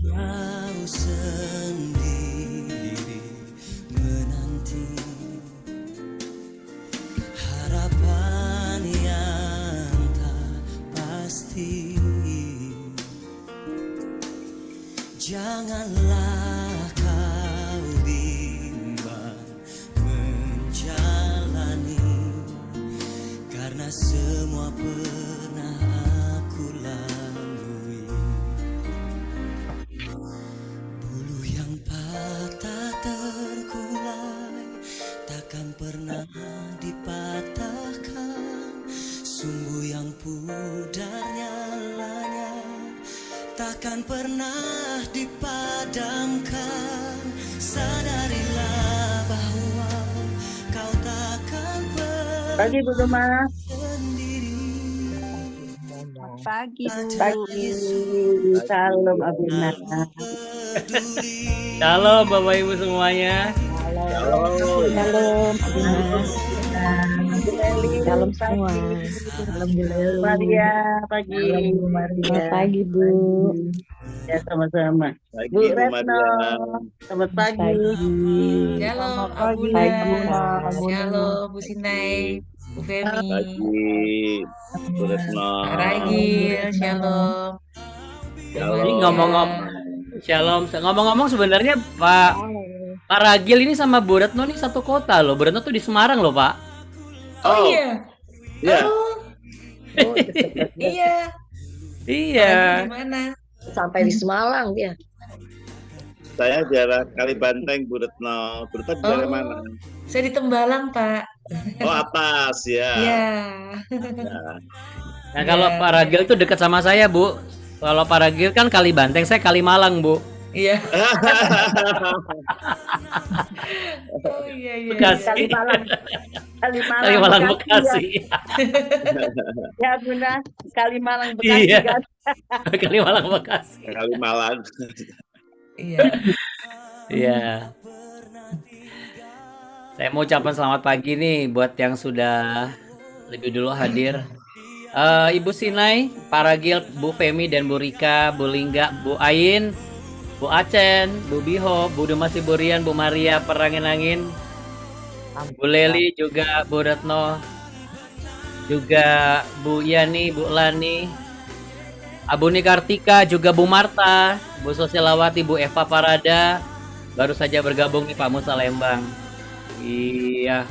Kau sendiri menanti harapan yang tak pasti. Janganlah kau bimbang menjalani, karena semua pernah aku lalui. Bulu yang patah terkulai takkan pernah dipatahkan. Sumbu yang pudar nyalanya takkan pernah dipadamkan. Sadarilah bahwa kau takkan Pagi Bu Duma. sendiri. Pagi Bu. Pagi. Salam Abina. Peduli Shalom Bapak Ibu semuanya. Shalom Abina. Bu Leli, Shalom pagi. semua. Salam Bu Leli. Maria, pagi. Salam Bu Maria. Selamat pagi Bu. Ya, sama-sama. Pagi Bu Bu Retno, Maria. selamat Selamat pagi. pagi. Shalom Selamat pagi, Abuna, Pagi. Shalom Bu Sinai, Bu Femi, Pagi Bu Retno. Kak Ragil, Shalom. Ini Shalom. Shalom. Ngomong-ngomong sebenarnya Pak Ragil ini sama Bu Retno nih satu kota loh. Bu Retno tuh di Semarang loh Pak. Oh iya, Ya, oh iya, Iya. di mana? Sampai di Semalang dia. saya daerah Kalibanteng Bu Retno. Bu Retno di daerah Oh. mana? Saya di Tembalang Pak. Oh, atas ya. Iya. Nah kalau Pak Ragil tuh dekat sama saya Bu. Kalau Pak Ragil kan Kalibanteng, saya Kalimalang Bu. Iya. Oh iya iya. Bekasi. Kalimalang, Bekasi. Ya, Bunda. Kalimalang, Bekasi. Iya. Kan? Kalimalang Bekasi. Kalimalang. Iya. Iya. Saya mau ucapkan selamat pagi nih buat yang sudah lebih dulu hadir. Ibu Sinai, Pak Ragil, Bu Femi dan Bu Rika, Bu Lingga, Bu Ain, Bu Acen, Bu Biho, Bu Dumasi Burian, Bu Maria Perangin-angin, Bu Leli juga, Bu Retno, juga Bu Yani, Bu Lani, Abuni Kartika, juga Bu Marta, Bu Sosialawati, Bu Eva Parada, baru saja bergabung nih Pak Musa Lembang. Iya.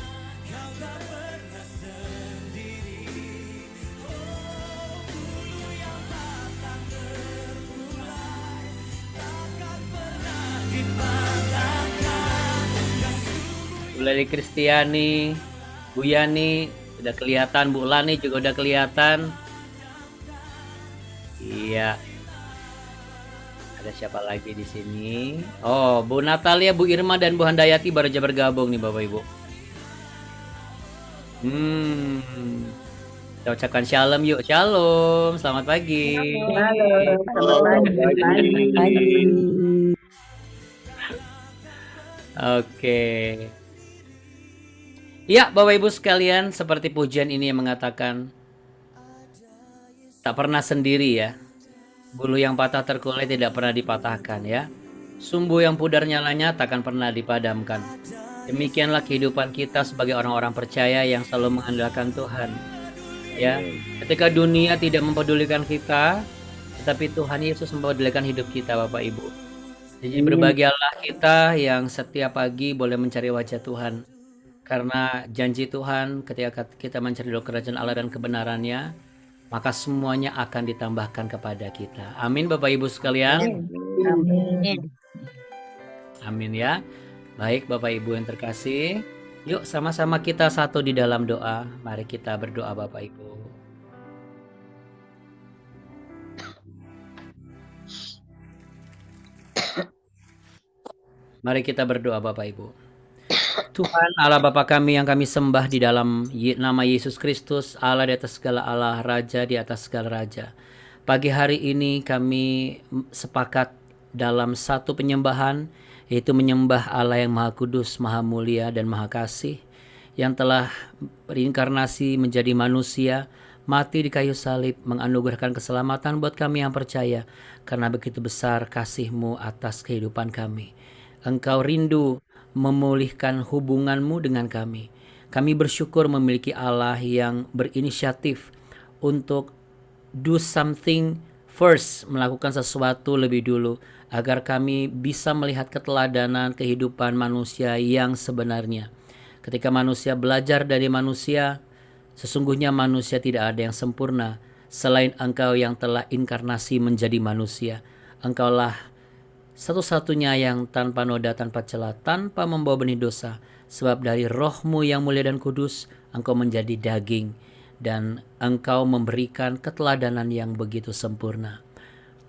Bu Leli Kristiani, Bu Yani udah kelihatan, Bu Lani juga udah kelihatan. Iya. Ada siapa lagi di sini? Oh, Bu Natalia, Bu Irma dan Bu Handayati baru aja bergabung nih Bapak Ibu. Kita ucapkan shalom yuk. Shalom. Selamat pagi. Halo, selamat pagi. Pagi. Oke. Ya, Bapak Ibu sekalian, seperti pujian ini yang mengatakan tak pernah sendiri ya. Bulu yang patah terkulai tidak pernah dipatahkan ya. Sumbu yang pudar nyalanya takkan pernah dipadamkan. Demikianlah kehidupan kita sebagai orang-orang percaya yang selalu mengandalkan Tuhan. Ya, ketika dunia tidak mempedulikan kita, tetapi Tuhan Yesus mempedulikan hidup kita, Bapak Ibu. Jadi berbahagialah kita yang setiap pagi boleh mencari wajah Tuhan. Karena janji Tuhan ketika kita mencari kerajaan Allah dan kebenarannya, maka semuanya akan ditambahkan kepada kita. Amin Bapak Ibu sekalian. Amin. Amin ya. Baik Bapak Ibu yang terkasih. Yuk sama-sama kita satu di dalam doa. Mari kita berdoa Bapak Ibu. Mari kita berdoa Bapak Ibu. Tuhan Allah Bapa kami yang kami sembah di dalam nama Yesus Kristus, Allah di atas segala Allah, Raja di atas segala Raja. Pagi hari ini kami sepakat dalam satu penyembahan, yaitu menyembah Allah yang Maha Kudus, Maha Mulia dan Maha Kasih, yang telah berinkarnasi menjadi manusia, mati di kayu salib, menganugerahkan keselamatan buat kami yang percaya, karena begitu besar kasih-Mu atas kehidupan kami. Engkau rindu memulihkan hubungan-Mu dengan kami. Kami bersyukur memiliki Allah yang berinisiatif untuk do something first, melakukan sesuatu lebih dulu, agar kami bisa melihat keteladanan kehidupan manusia yang sebenarnya. Ketika manusia belajar dari manusia, sesungguhnya manusia tidak ada yang sempurna selain Engkau yang telah inkarnasi menjadi manusia. Engkaulah satu-satunya yang tanpa noda, tanpa celah, tanpa membawa benih dosa. Sebab dari Roh-Mu yang mulia dan kudus, Engkau menjadi daging dan Engkau memberikan keteladanan yang begitu sempurna.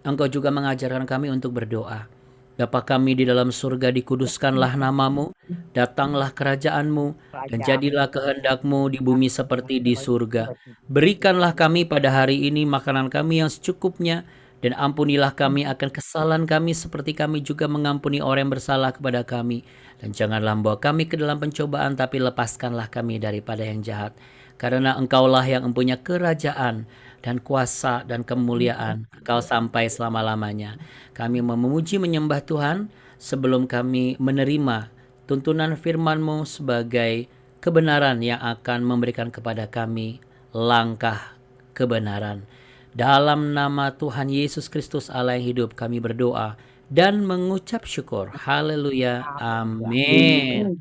Engkau juga mengajarkan kami untuk berdoa. Bapa kami di dalam surga, dikuduskanlah nama-Mu, datanglah kerajaan-Mu, dan jadilah kehendak-Mu di bumi seperti di surga. Berikanlah kami pada hari ini makanan kami yang secukupnya, dan ampunilah kami akan kesalahan kami seperti kami juga mengampuni orang yang bersalah kepada kami. Dan janganlah membawa kami ke dalam pencobaan, tapi lepaskanlah kami daripada yang jahat. Karena Engkaulah yang mempunyai kerajaan dan kuasa dan kemuliaan, Engkau sampai selama-lamanya. Kami memuji menyembah Tuhan sebelum kami menerima tuntunan firman-Mu sebagai kebenaran yang akan memberikan kepada kami langkah kebenaran. Dalam nama Tuhan Yesus Kristus Allah yang hidup, kami berdoa dan mengucap syukur. Haleluya. Amin.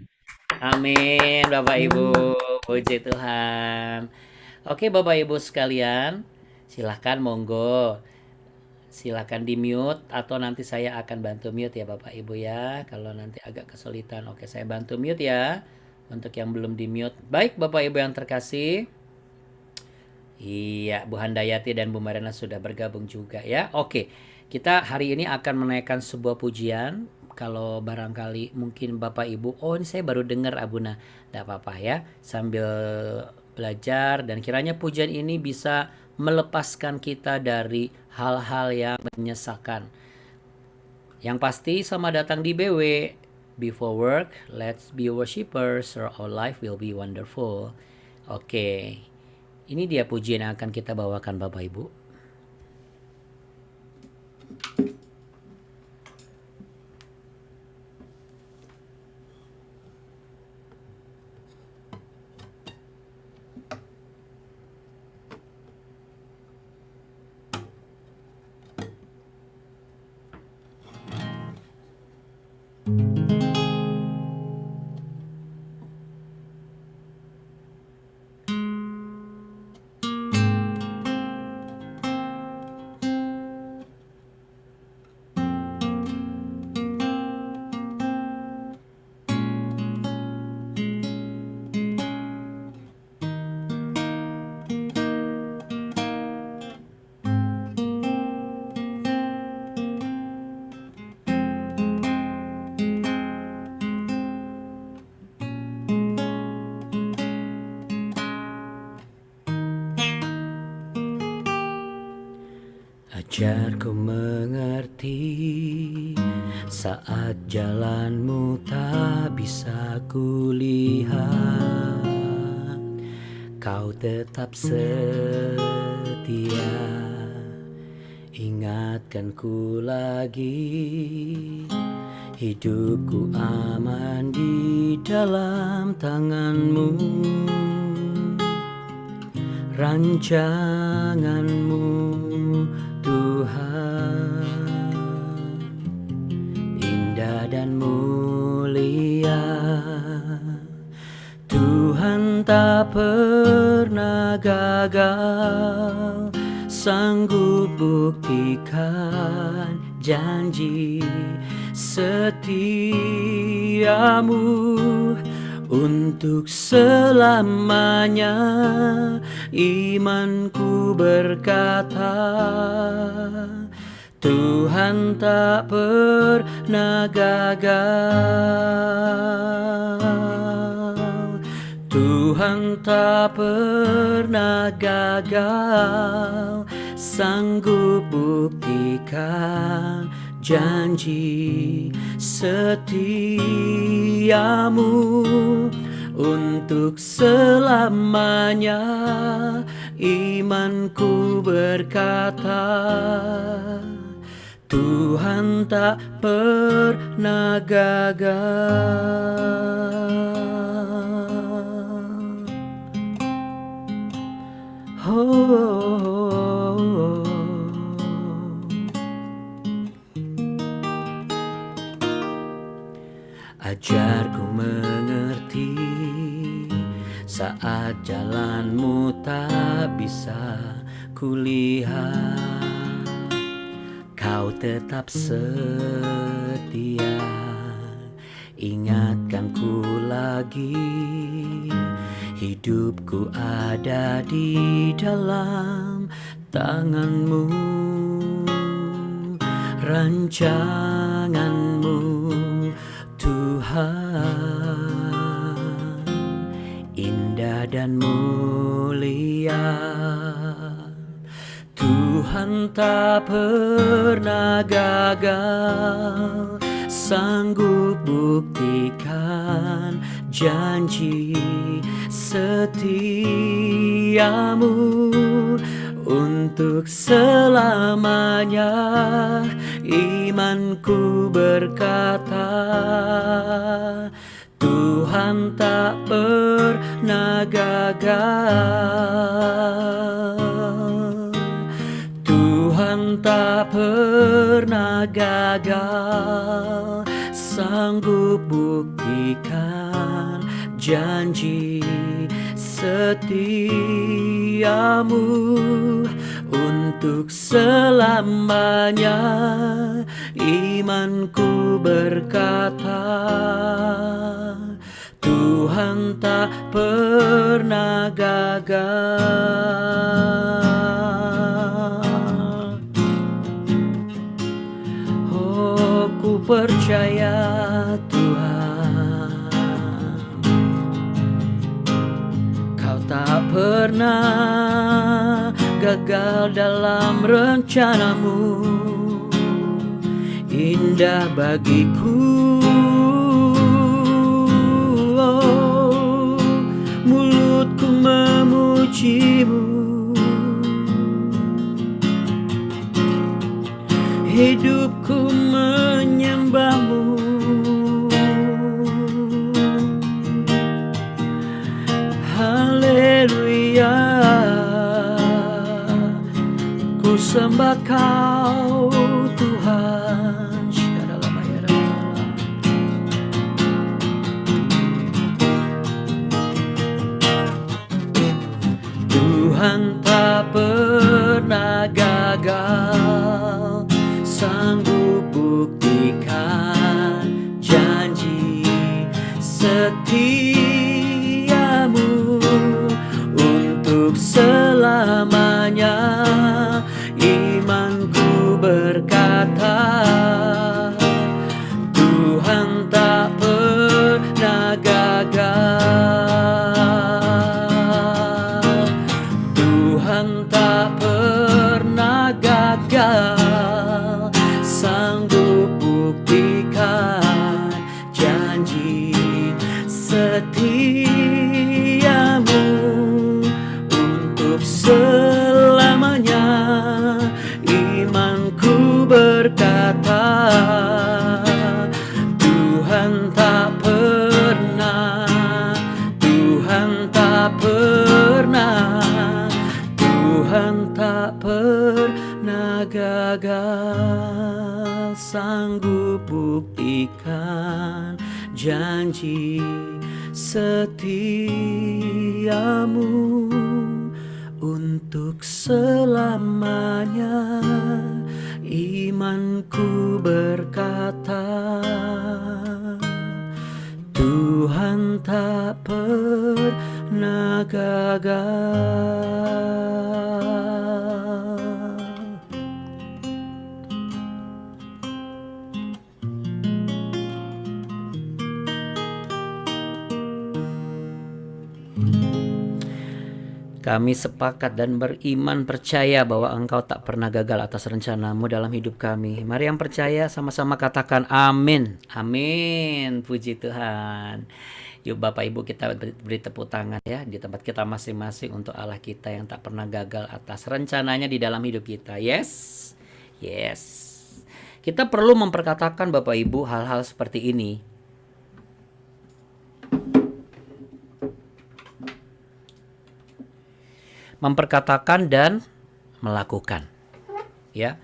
Amin, Bapak Ibu. Puji Tuhan. Oke, Bapak Ibu sekalian, silahkan monggo. Silahkan di mute atau nanti saya akan bantu mute ya Bapak Ibu ya. Kalau nanti agak kesulitan, oke saya bantu mute ya. Untuk yang belum di mute. Baik Bapak Ibu yang terkasih. Iya, Bu Handayati dan Bu Marina sudah bergabung juga ya. Oke, kita hari ini akan menaikkan sebuah pujian. Kalau barangkali mungkin Bapak Ibu, oh ini saya baru dengar Abuna. Tidak apa-apa ya, sambil belajar dan kiranya pujian ini bisa melepaskan kita dari hal-hal yang menyesakan. Yang pasti selamat datang di BW. Before work, let's be worshippers, so our life will be wonderful. Oke, ini dia pujian yang akan kita bawakan Bapak Ibu. Ajarku mengerti saat jalanmu tak bisa kulihat. Kau tetap setia, ingatkanku lagi. Hidupku aman di dalam tanganmu. Rancanganmu Tuhan indah dan mulia. Tuhan tak pernah gagal, sanggup buktikan janji setiamu untuk selamanya. Imanku berkata, Tuhan tak pernah gagal. Tuhan tak pernah gagal, sanggup buktikan janji setiamu untuk selamanya. Imanku berkata, Tuhan tak pernah gagal. Ajarku mengerti saat jalanmu tak bisa kulihat, kau tetap setia. Ingatkanku lagi, hidupku ada di dalam tanganmu, rancanganmu Tuhan, indah dan mulia. Tuhan tak pernah gagal, sanggup buktikan janji setiamu untuk selamanya. Imanku berkata, Tuhan tak pernah gagal. Tuhan tak pernah gagal, sanggup buktikan janji setiamu untuk selamanya. Imanku berkata, Tuhan tak pernah gagal. Oh, ku percaya Tuhan, Kau tak pernah gagal dalam rencanamu. Indah bagiku, oh, mulutku memujimu, hidupku menyembahmu. Haleluya, ku sembah Kau Tuhan. Tuhan tak pernah gagal, sanggup buktikan janji setiamu untuk selamanya. Imanku berkata, Tuhan tak pernah gagal. Tuhan tak pernah gagal, sanggup buktikan janji setiamu untuk selamanya. Imanku berkata, Tuhan tak pernah, Tuhan tak pernah, Tuhan tak pernah gagal, sanggup buktikan janji setiamu untuk selamanya. Imanku berkata, Tuhan tak pernah gagal. Kami sepakat dan beriman percaya bahwa Engkau tak pernah gagal atas rencanamu dalam hidup kami. Mari yang percaya sama-sama katakan amin. Amin. Puji Tuhan. Yuk Bapak Ibu kita beri tepuk tangan ya di tempat kita masing-masing untuk Allah kita yang tak pernah gagal atas rencananya di dalam hidup kita. Yes. Yes. Kita perlu memperkatakan Bapak Ibu hal-hal seperti ini. Memperkatakan dan melakukan. Ya.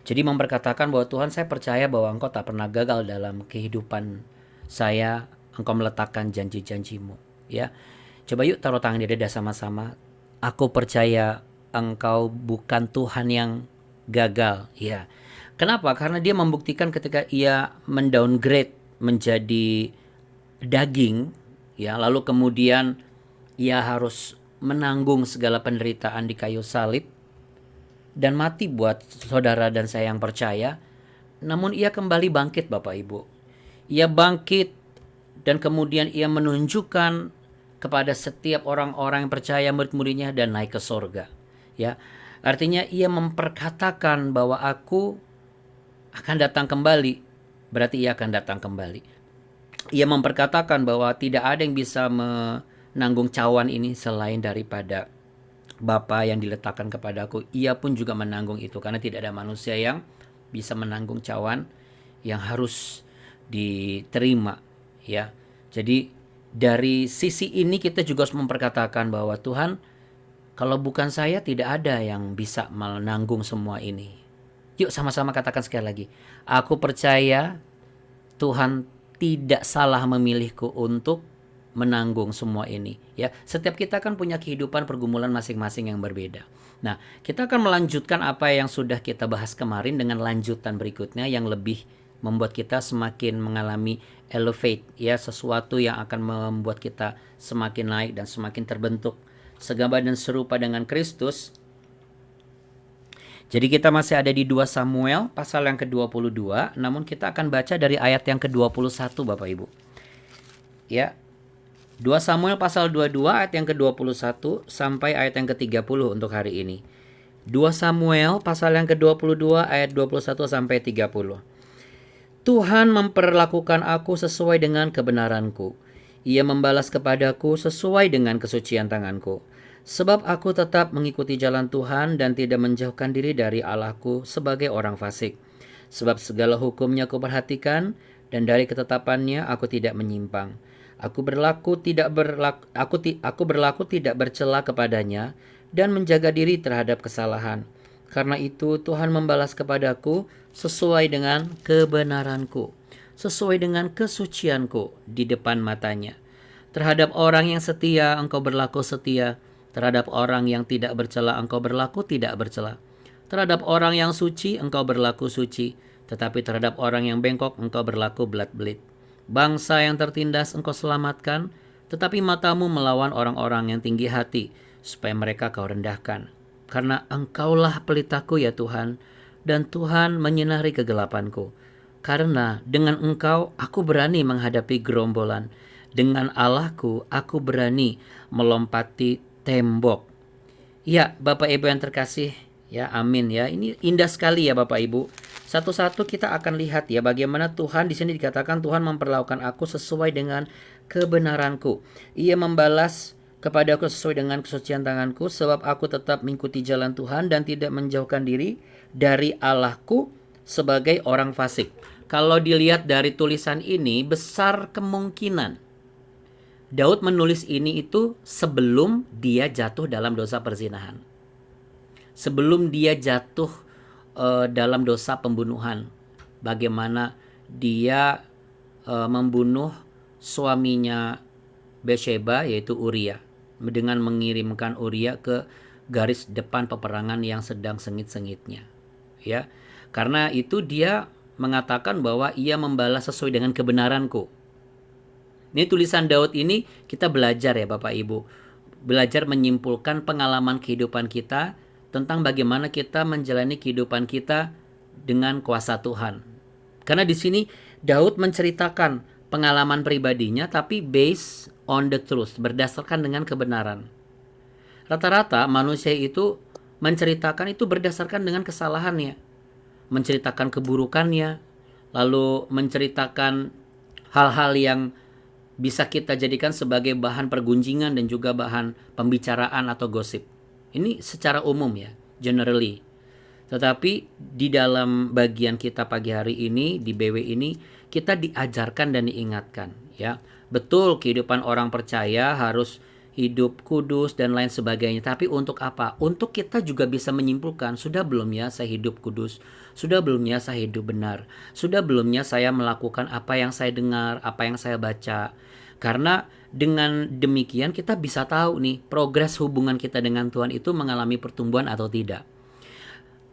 Jadi memperkatakan bahwa Tuhan, saya percaya bahwa Engkau tak pernah gagal dalam kehidupan saya. Engkau meletakkan janji-janjimu, ya. Coba yuk taruh tangan di dada sama-sama. Aku percaya Engkau bukan Tuhan yang gagal, ya. Kenapa? Karena dia membuktikan ketika ia mendowngrade menjadi daging, ya, lalu kemudian ia harus menanggung segala penderitaan di kayu salib dan mati buat saudara dan saya yang percaya. Namun ia kembali bangkit Bapak Ibu. Ia bangkit dan kemudian ia menunjukkan kepada setiap orang-orang yang percaya, murid-muridnya, dan naik ke sorga. Ya, artinya ia memperkatakan bahwa aku akan datang kembali. Berarti ia akan datang kembali. Ia memperkatakan bahwa tidak ada yang bisa menanggung cawan ini selain daripada Bapa yang diletakkan kepadaku. Ia pun juga menanggung itu karena tidak ada manusia yang bisa menanggung cawan yang harus diterima. Ya, jadi dari sisi ini kita juga harus memperkatakan bahwa Tuhan, kalau bukan saya tidak ada yang bisa menanggung semua ini. Yuk sama-sama katakan sekali lagi. Aku percaya Tuhan tidak salah memilihku untuk menanggung semua ini. Ya, setiap kita kan punya kehidupan pergumulan masing-masing yang berbeda. Nah, kita akan melanjutkan apa yang sudah kita bahas kemarin dengan lanjutan berikutnya yang lebih membuat kita semakin mengalami elevate, ya, sesuatu yang akan membuat kita semakin naik dan semakin terbentuk segambar dan serupa dengan Kristus. Jadi kita masih ada di 2 Samuel pasal yang ke-22, namun kita akan baca dari ayat yang ke-21 Bapak Ibu. Ya. 2 Samuel pasal 22 ayat yang ke-21 sampai ayat yang ke-30 untuk hari ini. 2 Samuel pasal yang ke-22 ayat 21 sampai 30. Tuhan memperlakukan aku sesuai dengan kebenaranku. Ia membalas kepadaku sesuai dengan kesucian tanganku. Sebab aku tetap mengikuti jalan Tuhan dan tidak menjauhkan diri dari Allahku sebagai orang fasik. Sebab segala hukumnya aku perhatikan dan dari ketetapannya aku tidak menyimpang. Aku berlaku tidak bercela kepadanya dan menjaga diri terhadap kesalahan. Karena itu Tuhan membalas kepadaku sesuai dengan kebenaranku, sesuai dengan kesucianku di depan matanya. Terhadap orang yang setia engkau berlaku setia, terhadap orang yang tidak bercela engkau berlaku tidak bercela. Terhadap orang yang suci engkau berlaku suci, tetapi terhadap orang yang bengkok engkau berlaku belat-belit. Bangsa yang tertindas engkau selamatkan, tetapi matamu melawan orang-orang yang tinggi hati, supaya mereka kau rendahkan. Karena engkaulah pelitaku ya Tuhan, dan Tuhan menyinari kegelapanku. Karena dengan engkau aku berani menghadapi gerombolan. Dengan Allahku aku berani melompati tembok. Ya Bapak Ibu yang terkasih, ya amin ya. Ini indah sekali ya Bapak Ibu. Satu-satu kita akan lihat ya bagaimana Tuhan di sini dikatakan Tuhan memperlakukan aku sesuai dengan kebenaranku. Ia membalas kepada aku sesuai dengan kesucian tanganku, sebab aku tetap mengikuti jalan Tuhan dan tidak menjauhkan diri dari Allahku sebagai orang fasik. Kalau dilihat dari tulisan ini, besar kemungkinan Daud menulis ini itu sebelum dia jatuh dalam dosa perzinahan. Sebelum dia jatuh dalam dosa pembunuhan. Bagaimana dia membunuh suaminya Bathsheba yaitu Uria, dengan mengirimkan Uria ke garis depan peperangan yang sedang sengit-sengitnya. Ya, karena itu dia mengatakan bahwa ia membalas sesuai dengan kebenaranku. Ini tulisan Daud ini kita belajar ya Bapak Ibu. Belajar menyimpulkan pengalaman kehidupan kita tentang bagaimana kita menjalani kehidupan kita dengan kuasa Tuhan. Karena di sini Daud menceritakan pengalaman pribadinya tapi based on the truth, berdasarkan dengan kebenaran. Rata-rata manusia itu menceritakan itu berdasarkan dengan kesalahannya, menceritakan keburukannya, lalu menceritakan hal-hal yang bisa kita jadikan sebagai bahan pergunjingan dan juga bahan pembicaraan atau gosip. Ini secara umum ya, generally. Tetapi di dalam bagian kita pagi hari ini, di BW ini, kita diajarkan dan diingatkan ya. Betul kehidupan orang percaya harus hidup kudus dan lain sebagainya. Tapi untuk apa? Untuk kita juga bisa menyimpulkan, sudah belum ya saya hidup kudus? Sudah belum ya saya hidup benar? Sudah belum ya saya melakukan apa yang saya dengar, apa yang saya baca? Karena dengan demikian kita bisa tahu nih progres hubungan kita dengan Tuhan itu mengalami pertumbuhan atau tidak.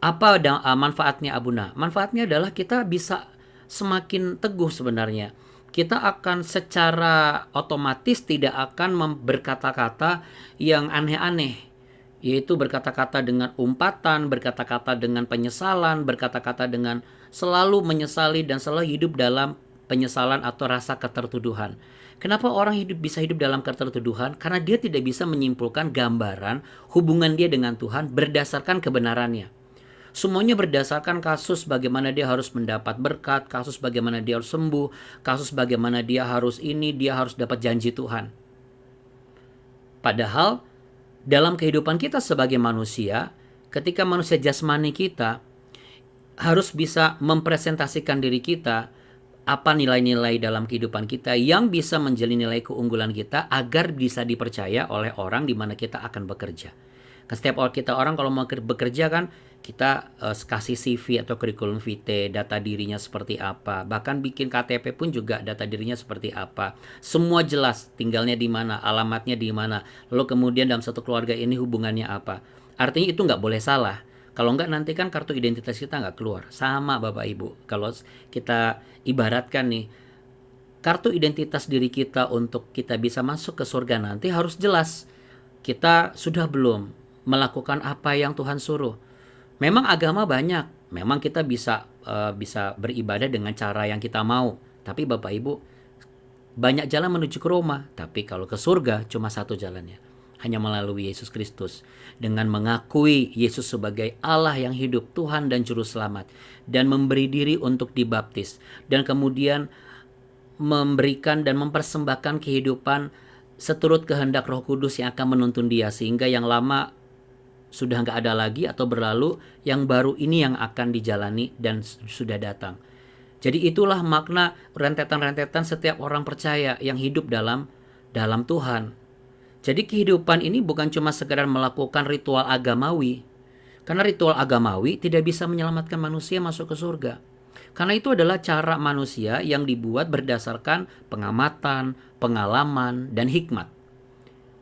Apa manfaatnya Abuna? Manfaatnya adalah kita bisa semakin teguh sebenarnya. Kita akan secara otomatis tidak akan berkata-kata yang aneh-aneh. Yaitu berkata-kata dengan umpatan, berkata-kata dengan penyesalan, berkata-kata dengan selalu menyesali dan selalu hidup dalam penyesalan atau rasa ketertuduhan. Kenapa orang bisa hidup dalam ketertuduhan? Karena dia tidak bisa menyimpulkan gambaran hubungan dia dengan Tuhan berdasarkan kebenarannya. Semuanya berdasarkan kasus bagaimana dia harus mendapat berkat, kasus bagaimana dia harus sembuh, kasus bagaimana dia harus ini, dia harus dapat janji Tuhan. Padahal dalam kehidupan kita sebagai manusia, ketika manusia jasmani kita harus bisa mempresentasikan diri kita, apa nilai-nilai dalam kehidupan kita yang bisa menjadi nilai keunggulan kita agar bisa dipercaya oleh orang di mana kita akan bekerja. Setiap orang kalau mau bekerja kan kita kasih CV atau kurikulum vitae, data dirinya seperti apa, bahkan bikin KTP pun juga data dirinya seperti apa. Semua jelas, tinggalnya di mana, alamatnya di mana, lalu kemudian dalam satu keluarga ini hubungannya apa. Artinya itu nggak boleh salah. Kalau nggak nanti kan kartu identitas kita nggak keluar. Sama Bapak Ibu, kalau kita ibaratkan nih, kartu identitas diri kita untuk kita bisa masuk ke surga nanti harus jelas. Kita sudah belum melakukan apa yang Tuhan suruh. Memang agama banyak, memang kita bisa beribadah dengan cara yang kita mau. Tapi Bapak Ibu, banyak jalan menuju ke Roma. Tapi kalau ke surga cuma satu jalannya, hanya melalui Yesus Kristus. Dengan mengakui Yesus sebagai Allah yang hidup, Tuhan dan Juru Selamat, dan memberi diri untuk dibaptis, dan kemudian memberikan dan mempersembahkan kehidupan seturut kehendak Roh Kudus yang akan menuntun dia, sehingga yang lama sudah nggak ada lagi atau berlalu, yang baru ini yang akan dijalani dan sudah datang. Jadi itulah makna rentetan-rentetan setiap orang percaya yang hidup dalam Tuhan. Jadi kehidupan ini bukan cuma sekedar melakukan ritual agamawi. Karena ritual agamawi tidak bisa menyelamatkan manusia masuk ke surga. Karena itu adalah cara manusia yang dibuat berdasarkan pengamatan, pengalaman, dan hikmat.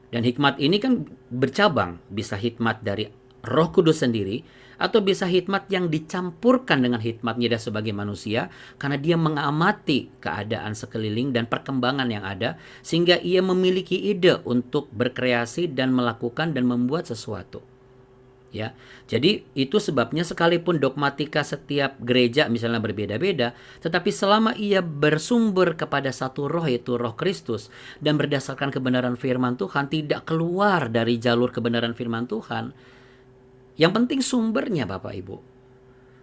Dan hikmat ini kan bercabang, bisa hikmat dari Roh Kudus sendiri, atau bisa hikmat yang dicampurkan dengan hikmatnya dia sebagai manusia, karena dia mengamati keadaan sekeliling dan perkembangan yang ada, sehingga ia memiliki ide untuk berkreasi dan melakukan dan membuat sesuatu. Ya, jadi itu sebabnya sekalipun dogmatika setiap gereja misalnya berbeda-beda, tetapi selama ia bersumber kepada satu roh, yaitu Roh Kristus, dan berdasarkan kebenaran firman Tuhan, tidak keluar dari jalur kebenaran firman Tuhan. Yang penting sumbernya Bapak Ibu.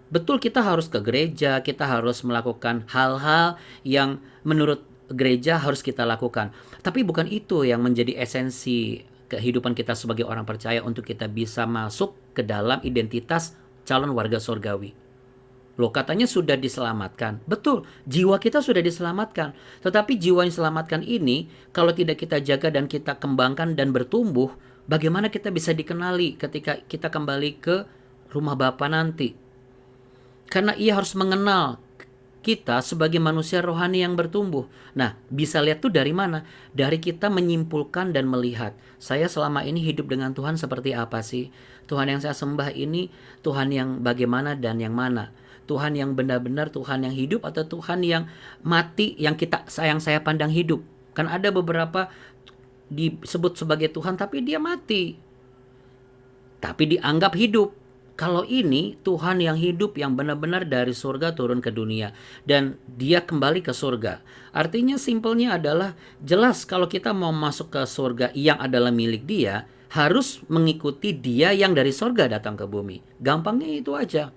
Betul kita harus ke gereja, kita harus melakukan hal-hal yang menurut gereja harus kita lakukan. Tapi bukan itu yang menjadi esensi kehidupan kita sebagai orang percaya untuk kita bisa masuk ke dalam identitas calon warga surgawi. Loh, katanya sudah diselamatkan. Betul, jiwa kita sudah diselamatkan. Tetapi jiwa yang diselamatkan ini kalau tidak kita jaga dan kita kembangkan dan bertumbuh, bagaimana kita bisa dikenali ketika kita kembali ke rumah Bapa nanti? Karena ia harus mengenal kita sebagai manusia rohani yang bertumbuh. Nah, bisa lihat tuh dari mana? Dari kita menyimpulkan dan melihat, saya selama ini hidup dengan Tuhan seperti apa sih? Tuhan yang saya sembah ini, Tuhan yang bagaimana dan yang mana? Tuhan yang benar-benar Tuhan yang hidup atau Tuhan yang mati yang saya pandang hidup? Kan ada beberapa disebut sebagai Tuhan tapi dia mati. Tapi dianggap hidup. Kalau ini Tuhan yang hidup, yang benar-benar dari surga turun ke dunia, dan dia kembali ke surga. Artinya simpelnya adalah jelas kalau kita mau masuk ke surga yang adalah milik dia, harus mengikuti dia yang dari surga datang ke bumi. Gampangnya itu aja.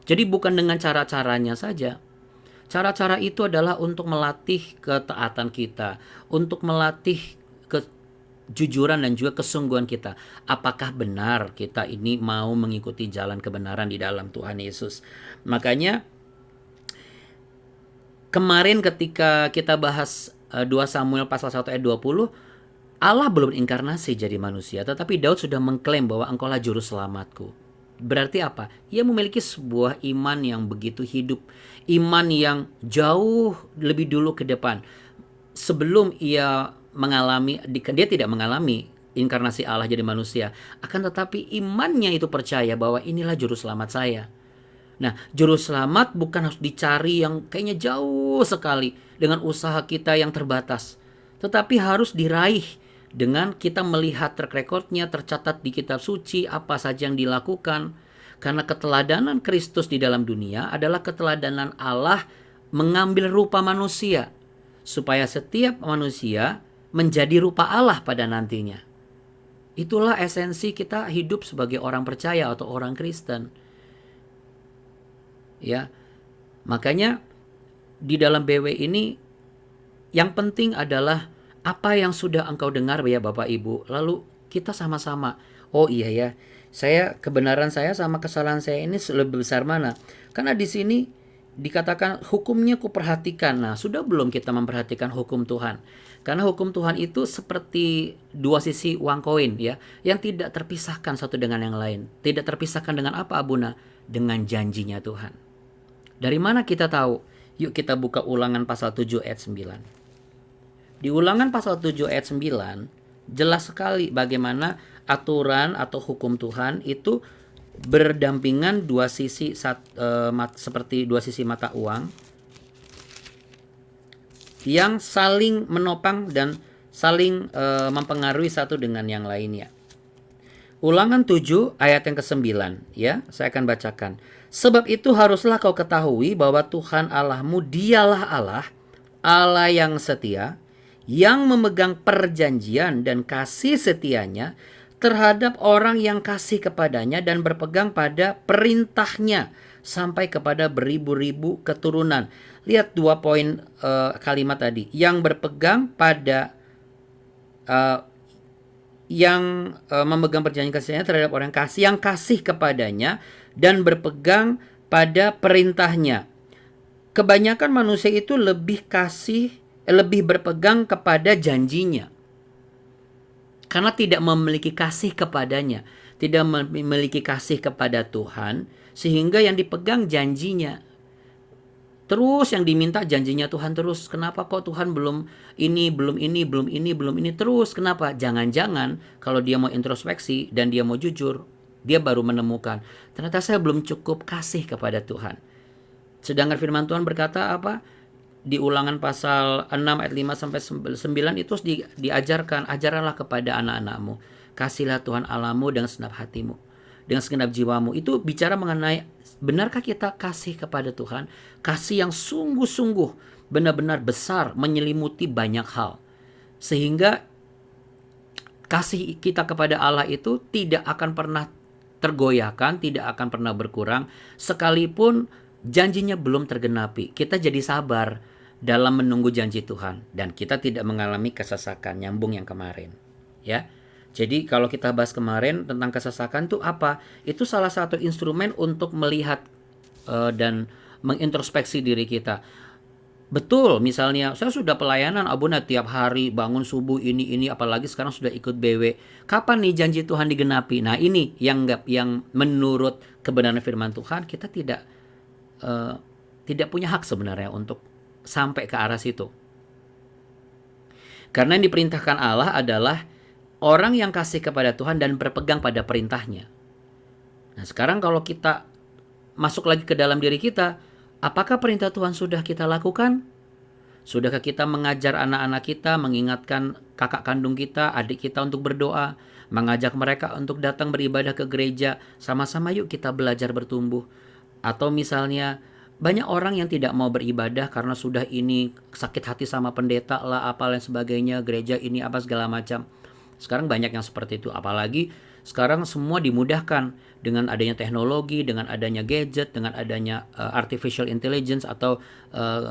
Jadi bukan dengan cara-caranya saja. Cara-cara itu adalah untuk melatih ketaatan kita, untuk melatih kejujuran dan juga kesungguhan kita. Apakah benar kita ini mau mengikuti jalan kebenaran di dalam Tuhan Yesus? Makanya kemarin ketika kita bahas 2 Samuel pasal 1 ayat 20, Allah belum inkarnasi jadi manusia, tetapi Daud sudah mengklaim bahwa engkaulah juru selamatku. Berarti apa? Ia memiliki sebuah iman yang begitu hidup, iman yang jauh lebih dulu ke depan. Sebelum ia mengalami, dia tidak mengalami inkarnasi Allah jadi manusia, akan tetapi imannya itu percaya bahwa inilah juru selamat saya. Nah, juru selamat bukan harus dicari yang kayaknya jauh sekali dengan usaha kita yang terbatas, tetapi harus diraih dengan kita melihat track recordnya tercatat di kitab suci apa saja yang dilakukan. Karena keteladanan Kristus di dalam dunia adalah keteladanan Allah mengambil rupa manusia, supaya setiap manusia menjadi rupa Allah pada nantinya. Itulah esensi kita hidup sebagai orang percaya atau orang Kristen. Ya, makanya di dalam BW ini yang penting adalah apa yang sudah engkau dengar ya Bapak Ibu. Lalu kita sama-sama, oh iya ya, kebenaran saya sama kesalahan saya ini lebih besar mana? Karena di sini dikatakan hukumnya kuperhatikan. Nah, sudah belum kita memperhatikan hukum Tuhan? Karena hukum Tuhan itu seperti dua sisi uang koin ya, yang tidak terpisahkan satu dengan yang lain. Tidak terpisahkan dengan apa Abuna? Dengan janjinya Tuhan. Dari mana kita tahu? Yuk kita buka Ulangan pasal 7 ayat 9. Di Ulangan pasal 7 ayat 9 jelas sekali bagaimana aturan atau hukum Tuhan itu berdampingan dua sisi seperti dua sisi mata uang yang saling menopang dan saling mempengaruhi satu dengan yang lainnya. Ulangan 7 ayat yang ke-9 ya, saya akan bacakan. Sebab itu haruslah kau ketahui bahwa Tuhan Allahmu dialah Allah, Allah yang setia, yang memegang perjanjian dan kasih setianya terhadap orang yang kasih kepadanya dan berpegang pada perintahnya sampai kepada beribu-ribu keturunan. Lihat 2 poin kalimat tadi. Yang berpegang pada memegang perjanjian kasihnya terhadap orang yang kasih kepadanya dan berpegang pada perintahnya. Kebanyakan manusia itu lebih berpegang kepada janjinya. Karena tidak memiliki kasih kepadanya, tidak memiliki kasih kepada Tuhan, sehingga yang dipegang janjinya. Terus yang diminta janjinya Tuhan terus. Kenapa kok Tuhan belum ini, belum ini, belum ini, belum ini terus? Kenapa? Jangan-jangan kalau dia mau introspeksi dan dia mau jujur, dia baru menemukan, ternyata saya belum cukup kasih kepada Tuhan. Sedangkan firman Tuhan berkata apa? Di Ulangan pasal 6 ayat 5 sampai 9 itu diajarkan, ajarlah kepada anak-anakmu, kasihlah Tuhan Allahmu dengan segenap hatimu, dengan segenap jiwamu. Itu bicara mengenai benarkah kita kasih kepada Tuhan, kasih yang sungguh-sungguh benar-benar besar, menyelimuti banyak hal, sehingga kasih kita kepada Allah itu tidak akan pernah tergoyahkan, tidak akan pernah berkurang sekalipun janjinya belum tergenapi. Kita jadi sabar dalam menunggu janji Tuhan dan kita tidak mengalami kesesakan. Nyambung yang kemarin ya. Jadi kalau kita bahas kemarin tentang kesesakan itu apa? Itu salah satu instrumen untuk melihat dan mengintrospeksi diri kita. Betul, misalnya saya sudah pelayanan Abuna tiap hari bangun subuh ini apalagi sekarang sudah ikut BW. Kapan nih janji Tuhan digenapi? Nah, ini yang menurut kebenaran firman Tuhan kita tidak punya hak sebenarnya untuk sampai ke arah situ. Karena yang diperintahkan Allah adalah orang yang kasih kepada Tuhan dan berpegang pada perintahnya. Nah, sekarang kalau kita masuk lagi ke dalam diri kita, apakah perintah Tuhan sudah kita lakukan? Sudahkah kita mengajar anak-anak kita, mengingatkan kakak kandung kita, adik kita untuk berdoa, mengajak mereka untuk datang beribadah ke gereja, sama-sama yuk kita belajar bertumbuh. Atau misalnya banyak orang yang tidak mau beribadah karena sudah ini sakit hati sama pendeta lah, apa lain sebagainya, gereja ini apa segala macam. Sekarang banyak yang seperti itu, apalagi Sekarang semua dimudahkan dengan adanya teknologi, dengan adanya gadget, dengan adanya artificial intelligence atau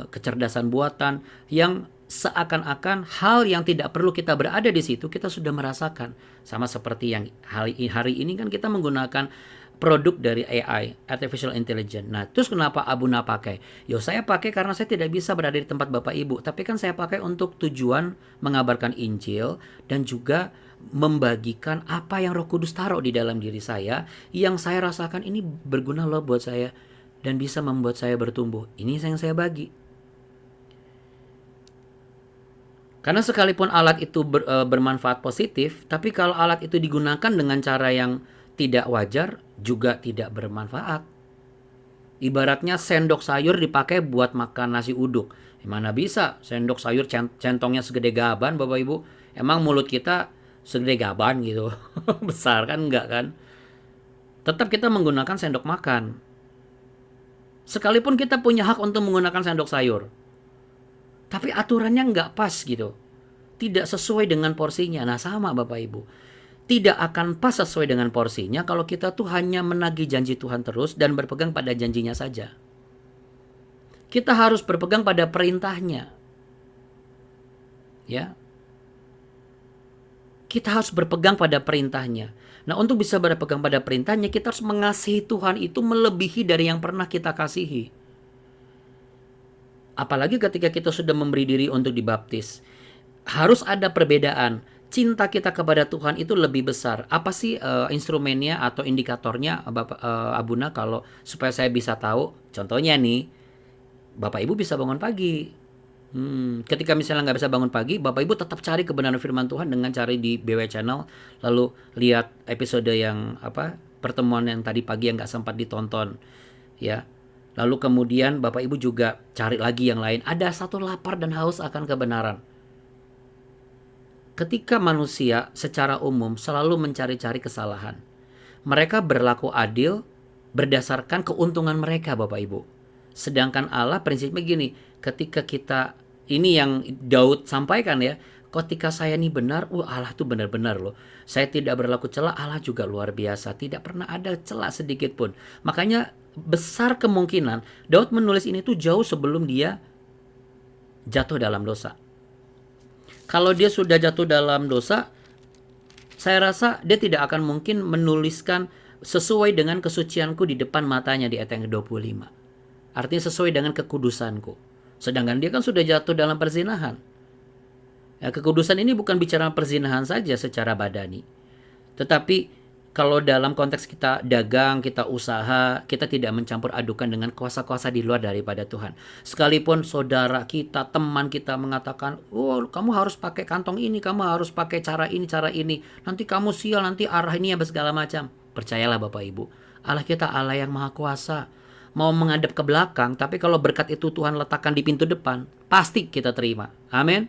kecerdasan buatan yang seakan-akan hal yang tidak perlu kita berada di situ kita sudah merasakan. Sama seperti yang hari ini kan kita menggunakan produk dari AI, artificial intelligence. Nah, terus kenapa Abuna pakai? Yo, saya pakai karena saya tidak bisa berada di tempat Bapak Ibu, tapi kan saya pakai untuk tujuan mengabarkan Injil dan juga membagikan apa yang Roh Kudus taruh di dalam diri saya yang saya rasakan ini berguna loh buat saya dan bisa membuat saya bertumbuh. Ini yang saya bagi. Karena sekalipun alat itu bermanfaat positif, tapi kalau alat itu digunakan dengan cara yang tidak wajar juga tidak bermanfaat. Ibaratnya sendok sayur dipakai buat makan nasi uduk. Mana bisa sendok sayur centongnya segede gaban Bapak Ibu. Emang mulut kita segede gaban gitu. Besar kan? Enggak kan? Tetap kita menggunakan sendok makan. Sekalipun kita punya hak untuk menggunakan sendok sayur. Tapi aturannya enggak pas gitu. Tidak sesuai dengan porsinya. Nah sama Bapak Ibu. Tidak akan pas sesuai dengan porsinya kalau kita tuh hanya menagih janji Tuhan terus dan berpegang pada janjinya saja. Kita harus berpegang pada perintahnya. Ya. Kita harus berpegang pada perintahnya. Nah, untuk bisa berpegang pada perintahnya, kita harus mengasihi Tuhan itu melebihi dari yang pernah kita kasihi. Apalagi ketika kita sudah memberi diri untuk dibaptis. Harus ada perbedaan. Cinta kita kepada Tuhan itu lebih besar. Apa sih instrumennya atau indikatornya Abuna kalau supaya saya bisa tahu? Contohnya nih, Bapak Ibu bisa bangun pagi. Ketika misalnya nggak bisa bangun pagi, Bapak Ibu tetap cari kebenaran firman Tuhan dengan cari di BW Channel. Lalu lihat episode yang pertemuan yang tadi pagi yang nggak sempat ditonton. Ya. Lalu kemudian Bapak Ibu juga cari lagi yang lain. Ada satu lapar dan haus akan kebenaran. Ketika manusia secara umum selalu mencari-cari kesalahan, mereka berlaku adil berdasarkan keuntungan mereka Bapak Ibu. Sedangkan Allah prinsipnya gini, ketika kita, ini yang Daud sampaikan ya, ketika saya ini benar, Allah tuh benar-benar loh. Saya tidak berlaku celah, Allah juga luar biasa. Tidak pernah ada celah sedikit pun. Makanya besar kemungkinan Daud menulis ini tuh jauh sebelum dia jatuh dalam dosa. Kalau dia sudah jatuh dalam dosa, saya rasa dia tidak akan mungkin menuliskan sesuai dengan kesucianku di depan matanya di ayat yang ke-25. Artinya sesuai dengan kekudusanku. Sedangkan dia kan sudah jatuh dalam perzinahan. Ya, kekudusan ini bukan bicara perzinahan saja secara badani. Tetapi kalau dalam konteks kita dagang, kita usaha, kita tidak mencampur adukan dengan kuasa-kuasa di luar daripada Tuhan. Sekalipun saudara kita, teman kita mengatakan, kamu harus pakai kantong ini, kamu harus pakai cara ini. Nanti kamu sial, nanti arah ini segala macam. Percayalah Bapak Ibu, Allah kita Allah yang maha kuasa. Mau menghadap ke belakang, tapi kalau berkat itu Tuhan letakkan di pintu depan, pasti kita terima. Amin.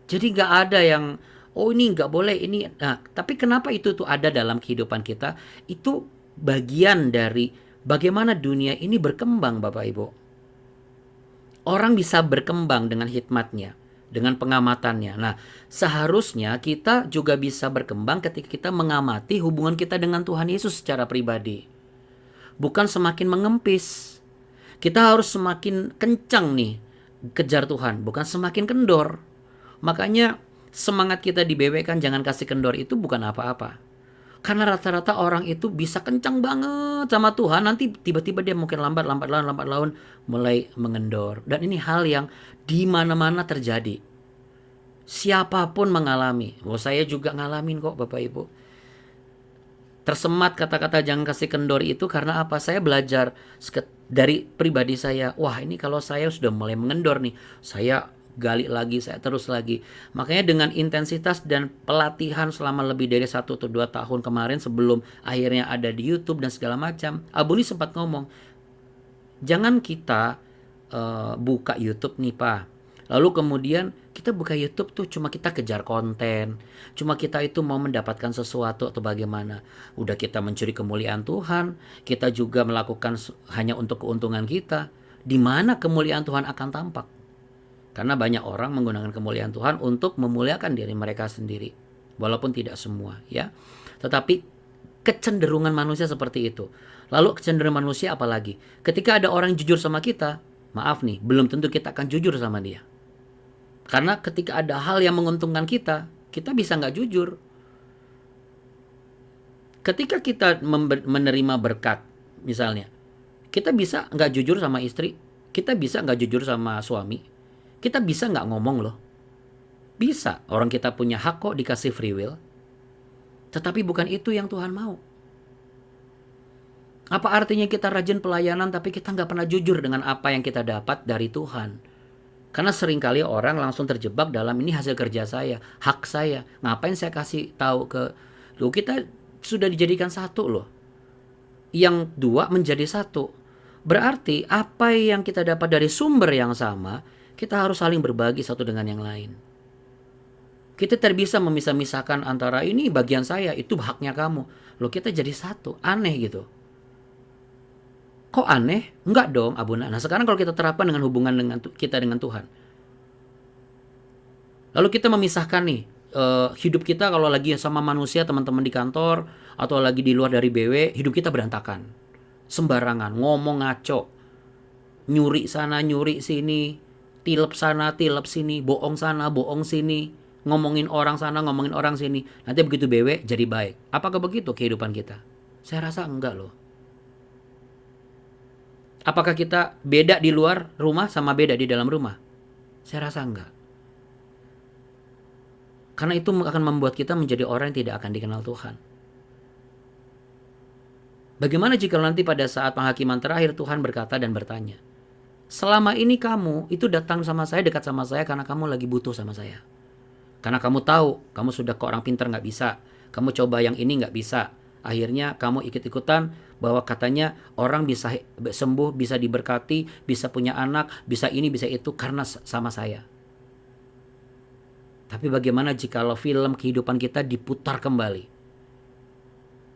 Jadi gak ada yang ini nggak boleh ini. Nah, tapi kenapa itu tuh ada dalam kehidupan kita? Itu bagian dari bagaimana dunia ini berkembang, Bapak Ibu. Orang bisa berkembang dengan hikmatnya, dengan pengamatannya. Nah, seharusnya kita juga bisa berkembang ketika kita mengamati hubungan kita dengan Tuhan Yesus secara pribadi. Bukan semakin mengempis. Kita harus semakin kencang nih kejar Tuhan, bukan semakin kendor. Makanya semangat kita di BW kan jangan kasih kendor itu bukan apa-apa. Karena rata-rata orang itu bisa kencang banget sama Tuhan, nanti tiba-tiba dia mungkin lambat laun mulai mengendor. Dan ini hal yang di mana-mana terjadi. Siapapun mengalami. Saya juga ngalamin kok Bapak Ibu. Tersemat kata-kata jangan kasih kendor itu karena apa? Saya belajar dari pribadi saya. Wah, ini kalau saya sudah mulai mengendor nih, saya gali lagi, saya terus lagi. Makanya dengan intensitas dan pelatihan selama lebih dari 1 atau 2 tahun kemarin sebelum akhirnya ada di YouTube dan segala macam, Abuni sempat ngomong, jangan kita buka YouTube nih Pak. Lalu kemudian kita buka YouTube tuh cuma kita kejar konten, cuma kita itu mau mendapatkan sesuatu atau bagaimana. Udah kita mencuri kemuliaan Tuhan, kita juga melakukan hanya untuk keuntungan kita. Di mana kemuliaan Tuhan akan tampak? Karena banyak orang menggunakan kemuliaan Tuhan untuk memuliakan diri mereka sendiri. Walaupun tidak semua ya. Tetapi Kecenderungan manusia seperti itu. Lalu kecenderungan manusia apa lagi? Ketika ada orang jujur sama kita, maaf nih, belum tentu kita akan jujur sama dia. Karena ketika ada hal yang menguntungkan kita bisa nggak jujur. Ketika kita menerima berkat, misalnya, kita bisa nggak jujur sama istri, kita bisa nggak jujur sama suami, kita bisa nggak ngomong loh. Bisa, orang kita punya hak kok dikasih free will. Tetapi bukan itu yang Tuhan mau. Apa artinya kita rajin pelayanan tapi kita nggak pernah jujur dengan apa yang kita dapat dari Tuhan? Karena seringkali orang langsung terjebak dalam ini hasil kerja saya, hak saya. Ngapain saya kasih tahu ke lu? Kita sudah dijadikan satu loh. Yang dua menjadi satu. Berarti apa yang kita dapat dari sumber yang sama, kita harus saling berbagi satu dengan yang lain. Kita tidak bisa memisah-misahkan antara ini bagian saya, itu haknya kamu. Loh, kita jadi satu. Aneh gitu. Kok aneh? Enggak dong, Abuna. Nah, sekarang kalau kita terapkan dengan hubungan kita dengan Tuhan. Lalu kita memisahkan nih, hidup kita kalau lagi sama manusia, teman-teman di kantor, atau lagi di luar dari BW, hidup kita berantakan. Sembarangan, ngomong ngaco. Nyuri sana, nyuri sini. Tilep sana, tilep sini. Bohong sana, bohong sini. Ngomongin orang sana, ngomongin orang sini. Nanti begitu BW jadi baik. Apakah begitu kehidupan kita? Saya rasa enggak loh. Apakah kita beda di luar rumah sama beda di dalam rumah? Saya rasa enggak. Karena itu akan membuat kita menjadi orang yang tidak akan dikenal Tuhan. Bagaimana jika nanti pada saat penghakiman terakhir Tuhan berkata dan bertanya, selama ini kamu itu datang sama saya, dekat sama saya karena kamu lagi butuh sama saya. Karena kamu tahu, kamu sudah ke orang pintar nggak bisa. Kamu coba yang ini nggak bisa. Akhirnya kamu ikut-ikutan bahwa katanya orang bisa sembuh, bisa diberkati, bisa punya anak, bisa ini, bisa itu karena sama saya. Tapi bagaimana jikalau film kehidupan kita diputar kembali?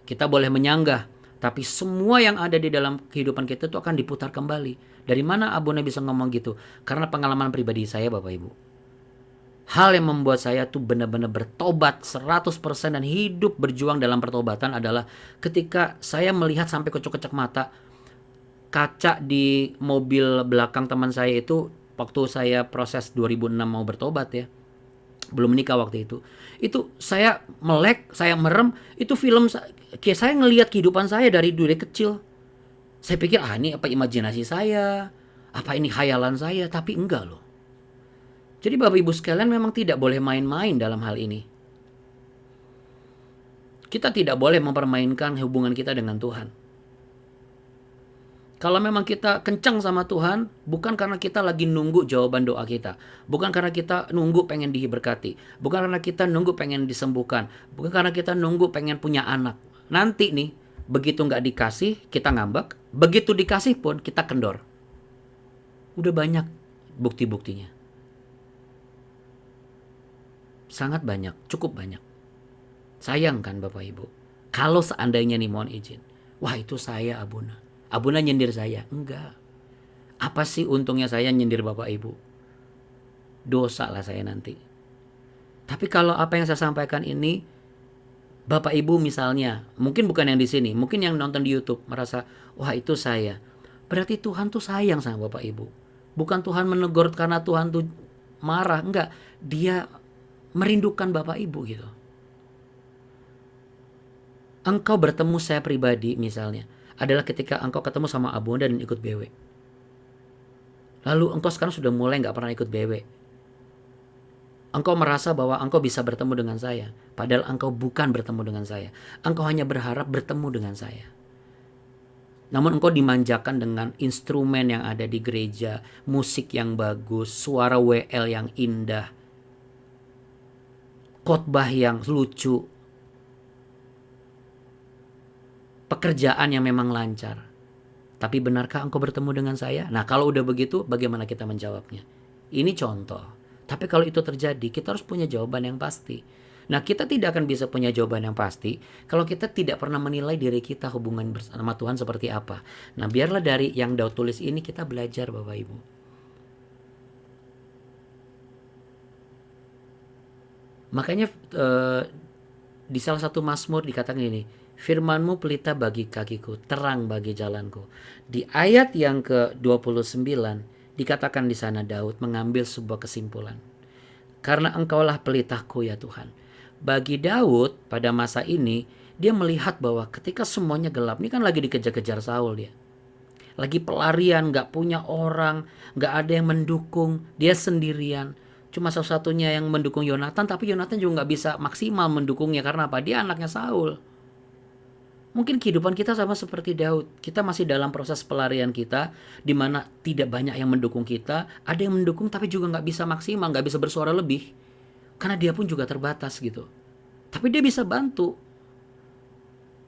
Kita boleh menyanggah, tapi semua yang ada di dalam kehidupan kita itu akan diputar kembali. Dari mana Abuna bisa ngomong gitu? Karena pengalaman pribadi saya, Bapak Ibu. Hal yang membuat saya tuh benar-benar bertobat 100% dan hidup berjuang dalam pertobatan adalah ketika saya melihat sampai kocok-kocok mata kaca di mobil belakang teman saya itu waktu saya proses 2006 mau bertobat ya. Belum menikah waktu itu. Itu saya melek, saya merem, itu film kayak saya ngelihat kehidupan saya dari kecil. Saya pikir ini apa imajinasi saya? Apa ini khayalan saya? Tapi enggak loh. Jadi Bapak Ibu sekalian memang tidak boleh main-main dalam hal ini. Kita tidak boleh mempermainkan hubungan kita dengan Tuhan. Kalau memang kita kencang sama Tuhan, bukan karena kita lagi nunggu jawaban doa kita. Bukan karena kita nunggu pengen diberkati. Bukan karena kita nunggu pengen disembuhkan. Bukan karena kita nunggu pengen punya anak. Nanti nih, begitu nggak dikasih, kita ngambek. Begitu dikasih pun, kita kendor. Udah banyak bukti-buktinya. Sangat banyak, cukup banyak. Sayang kan Bapak Ibu. Kalau seandainya nih mohon izin. Wah itu saya Abuna. Abuna nyindir saya. Enggak. Apa sih untungnya saya nyindir Bapak Ibu? Dosa lah saya nanti. Tapi kalau apa yang saya sampaikan ini, Bapak Ibu misalnya, mungkin bukan yang di sini, mungkin yang nonton di YouTube merasa, wah itu saya. Berarti Tuhan tuh sayang sama Bapak Ibu. Bukan Tuhan menegur karena Tuhan tuh marah. Enggak. Dia merindukan Bapak Ibu gitu. Engkau bertemu saya pribadi misalnya adalah ketika engkau ketemu sama Abunda dan ikut BW. Lalu engkau sekarang sudah mulai gak pernah ikut BW. Engkau merasa bahwa engkau bisa bertemu dengan saya. Padahal engkau bukan bertemu dengan saya. Engkau hanya berharap bertemu dengan saya. Namun engkau dimanjakan dengan instrumen yang ada di gereja, musik yang bagus, suara WL yang indah, khotbah yang lucu, pekerjaan yang memang lancar. Tapi benarkah engkau bertemu dengan saya? Nah kalau udah begitu bagaimana kita menjawabnya? Ini contoh. Tapi kalau itu terjadi kita harus punya jawaban yang pasti. Nah kita tidak akan bisa punya jawaban yang pasti kalau kita tidak pernah menilai diri kita hubungan bersama Tuhan seperti apa. Nah biarlah dari yang Daud tulis ini kita belajar Bapak Ibu. Makanya di salah satu Mazmur dikatakan ini, Firman-Mu pelita bagi kakiku, terang bagi jalanku. Di ayat yang ke-29 dikatakan di sana Daud mengambil sebuah kesimpulan. Karena Engkaulah pelitaku ya Tuhan. Bagi Daud pada masa ini, dia melihat bahwa ketika semuanya gelap, ini kan lagi dikejar-kejar Saul dia. Lagi pelarian, gak punya orang, gak ada yang mendukung, dia sendirian. Cuma satu-satunya yang mendukung Yonatan, tapi Yonatan juga gak bisa maksimal mendukungnya. Karena apa? Dia anaknya Saul. Mungkin kehidupan kita sama seperti Daud. Kita masih dalam proses pelarian kita, di mana tidak banyak yang mendukung kita. Ada yang mendukung tapi juga gak bisa maksimal, gak bisa bersuara lebih. Karena dia pun juga terbatas gitu. Tapi dia bisa bantu.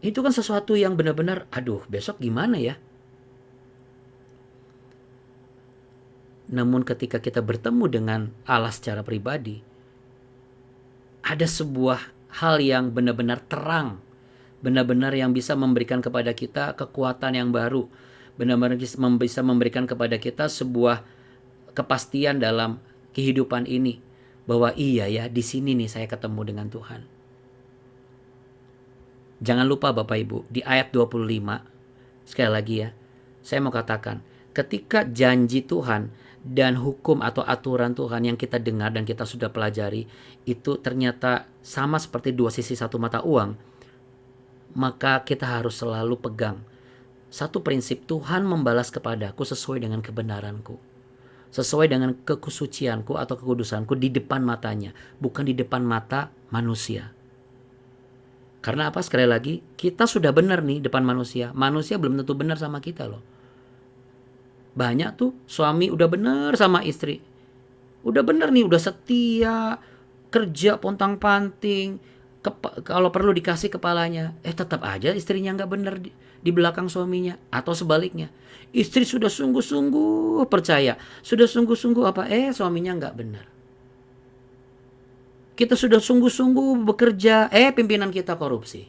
Itu kan sesuatu yang benar-benar, aduh besok gimana ya? Namun ketika kita bertemu dengan Allah secara pribadi, ada sebuah hal yang benar-benar terang, benar-benar yang bisa memberikan kepada kita kekuatan yang baru, benar-benar bisa memberikan kepada kita sebuah kepastian dalam kehidupan ini, bahwa iya ya, di sini nih saya ketemu dengan Tuhan. Jangan lupa Bapak Ibu, di ayat 25, sekali lagi ya, saya mau katakan, ketika janji Tuhan dan hukum atau aturan Tuhan yang kita dengar dan kita sudah pelajari, itu ternyata sama seperti dua sisi satu mata uang, maka kita harus selalu pegang satu prinsip: Tuhan membalas kepadaku sesuai dengan kebenaranku, sesuai dengan kesucianku atau kekudusanku di depan matanya, bukan di depan mata manusia. Karena apa? Sekali lagi, kita sudah benar nih depan manusia. Manusia belum tentu benar sama kita loh. Banyak tuh suami udah benar sama istri, udah benar nih, udah setia, kerja pontang-panting, kalau perlu dikasih kepalanya, tetap aja istrinya nggak benar di belakang suaminya. Atau sebaliknya, istri sudah sungguh-sungguh percaya, sudah sungguh-sungguh suaminya nggak benar. Kita sudah sungguh-sungguh bekerja, pimpinan kita korupsi.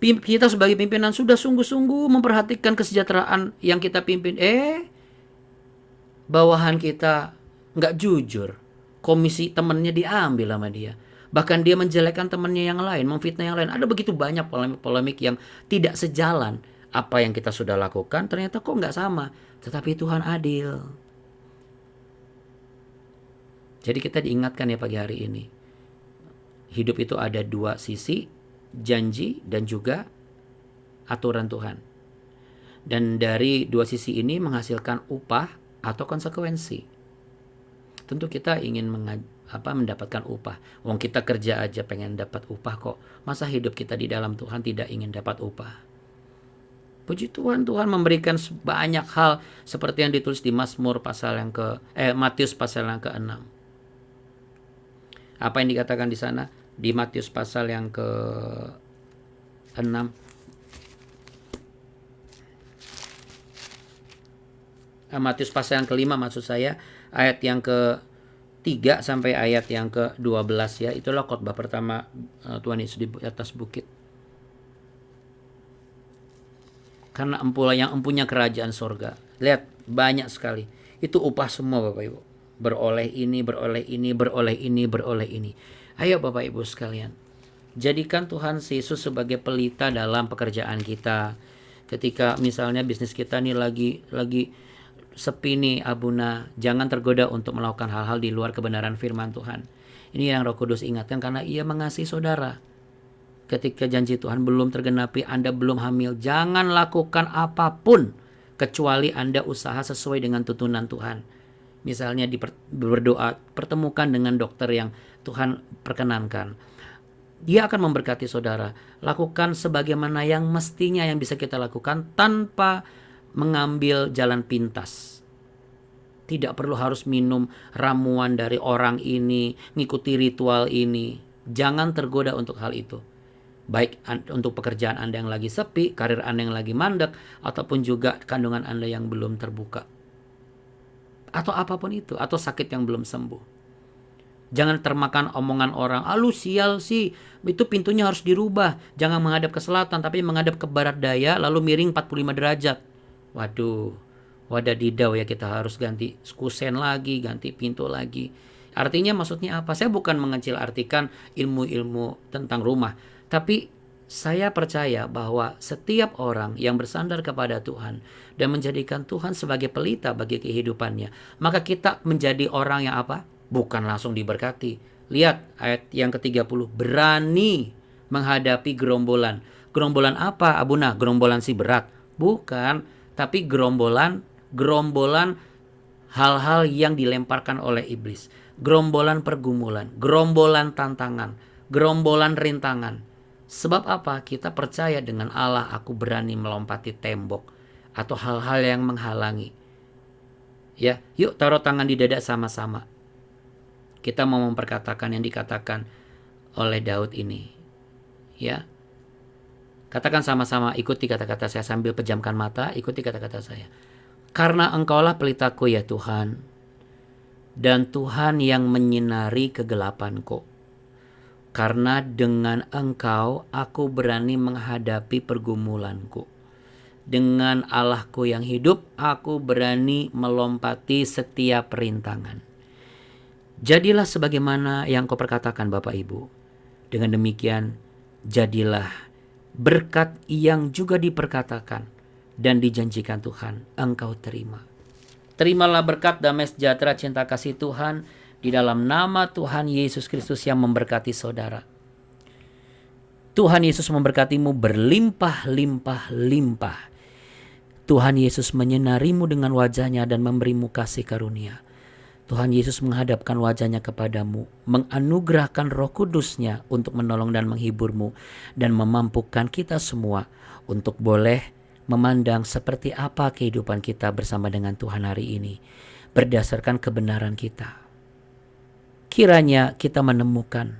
Kita sebagai pimpinan sudah sungguh-sungguh memperhatikan kesejahteraan yang kita pimpin, bawahan kita nggak jujur. Komisi temannya diambil sama dia. Bahkan dia menjelekkan temannya yang lain, memfitnah yang lain. Ada begitu banyak polemik-polemik yang tidak sejalan. Apa yang kita sudah lakukan ternyata kok nggak sama. Tetapi Tuhan adil. Jadi kita diingatkan ya pagi hari ini. Hidup itu ada dua sisi, janji dan juga aturan Tuhan. Dan dari dua sisi ini menghasilkan upah atau konsekuensi. Tentu kita ingin mendapatkan upah. Wong kita kerja aja pengen dapat upah kok. Masa hidup kita di dalam Tuhan tidak ingin dapat upah? Puji Tuhan, Tuhan memberikan banyak hal seperti yang ditulis di Mazmur Matius pasal yang ke-6. Apa yang dikatakan di sana? Di Matius pasal yang ke-6. Matius pasal yang ke-5 maksud saya, ayat yang ke-3 sampai ayat yang ke-12 ya. Itulah khotbah pertama Tuhan Yesus di atas bukit. Karena yang empunya kerajaan sorga. Lihat, banyak sekali. Itu upah semua Bapak Ibu. Beroleh ini, beroleh ini, beroleh ini, beroleh ini. Ayo Bapak Ibu sekalian, jadikan Tuhan Yesus sebagai pelita dalam pekerjaan kita. Ketika misalnya bisnis kita nih lagi sepi nih Abuna, jangan tergoda untuk melakukan hal-hal di luar kebenaran firman Tuhan. Ini yang Roh Kudus ingatkan karena Ia mengasihi saudara. Ketika janji Tuhan belum tergenapi, Anda belum hamil, jangan lakukan apapun kecuali Anda usaha sesuai dengan tuntunan Tuhan. Misalnya berdoa, pertemukan dengan dokter yang Tuhan perkenankan. Dia akan memberkati saudara. Lakukan sebagaimana yang mestinya yang bisa kita lakukan tanpa mengambil jalan pintas. Tidak perlu harus minum ramuan dari orang ini, ngikuti ritual ini. Jangan tergoda untuk hal itu. Baik untuk pekerjaan Anda yang lagi sepi, karir Anda yang lagi mandek, ataupun juga kandungan Anda yang belum terbuka. Atau apapun itu, atau sakit yang belum sembuh. Jangan termakan omongan orang, lu sial sih, itu pintunya harus dirubah. Jangan menghadap ke selatan, tapi menghadap ke barat daya, lalu miring 45 derajat. Waduh, wadadidau ya, kita harus ganti kusen lagi, ganti pintu lagi. Artinya maksudnya apa? Saya bukan mengecil artikan ilmu-ilmu tentang rumah. Tapi saya percaya bahwa setiap orang yang bersandar kepada Tuhan dan menjadikan Tuhan sebagai pelita bagi kehidupannya, maka kita menjadi orang yang apa? Bukan langsung diberkati. Lihat ayat yang ke-30, berani menghadapi gerombolan. Gerombolan apa, Abuna? Gerombolan si berat? Bukan, tapi gerombolan hal-hal yang dilemparkan oleh iblis. Gerombolan pergumulan, gerombolan tantangan, gerombolan rintangan. Sebab apa? Kita percaya dengan Allah, aku berani melompati tembok atau hal-hal yang menghalangi. Ya, yuk taruh tangan di dada sama-sama. Kita mau memperkatakan yang dikatakan oleh Daud ini. Ya. Katakan sama-sama, ikuti kata-kata saya sambil pejamkan mata, ikuti kata-kata saya. Karena Engkaulah pelitaku ya Tuhan, dan Tuhan yang menyinari kegelapanku. Karena dengan Engkau aku berani menghadapi pergumulanku. Dengan Allahku yang hidup, aku berani melompati setiap rintangan. Jadilah sebagaimana yang Kau perkatakan Bapak Ibu. Dengan demikian, jadilah berkat yang juga diperkatakan dan dijanjikan Tuhan, Engkau terima. Terimalah berkat, damai sejahtera, cinta kasih Tuhan di dalam nama Tuhan Yesus Kristus yang memberkati saudara. Tuhan Yesus memberkatimu berlimpah-limpah-limpah. Tuhan Yesus menyinarimu dengan wajahnya dan memberimu kasih karunia. Tuhan Yesus menghadapkan wajahnya kepadamu, menganugerahkan Roh Kudus-Nya untuk menolong dan menghiburmu, dan memampukan kita semua untuk boleh memandang seperti apa kehidupan kita bersama dengan Tuhan hari ini, berdasarkan kebenaran kita. Kiranya kita menemukan